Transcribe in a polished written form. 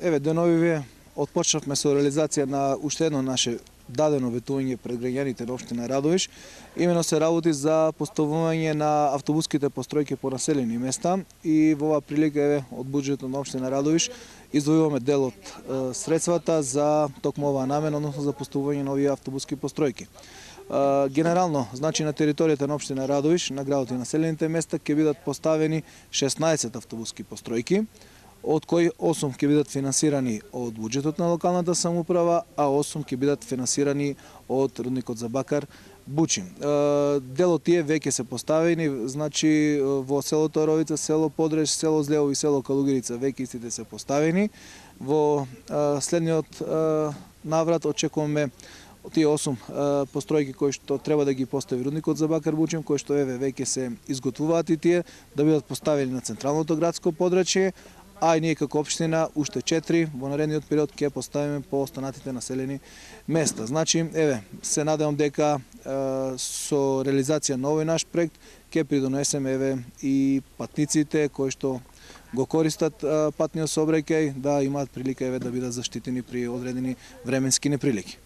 Еве, деновиве отпочнавме со реализација на уште едно наше дадено ветување пред граѓаните на општина Радовиш. Имено се работи за поставување на автобуските постројки по населени места и во оваа прилика еве од буџетот на општина Радовиш издвојуваме дел од средствата за токму оваа намена, односно за поставување на овие автобуски постројки. Генерално, значи на територијата на општина Радовиш, на градот и населените места ќе бидат поставени 16 автобуски постројки, од кои 8 ќе бидат финансирани од буџетот на локалната самоуправа, а 8 ќе бидат финансирани од рудникот за бакар Бучин. Дел од тие веќе се поставени, значи во селото Оровица, село Подреш, село Злево и село Калугерица веќе истите се поставени. Во следниот наврат очекуваме тие 8 постројки кои што треба да ги постави рудникот за бакар Бучин, кои што еве веќе се изготвуваат и тие да бидат поставени на централното градско подрачје, а и ние како општина уште 4 во наредниот период ќе поставиме по останатите населени места. Значи, еве, се надевам дека со реализација на овој наш проект ќе придонесеме еве и патниците кои што го користат патниот сообраќај да имаат прилика еве да бидат заштитени при одредени временски неприлики.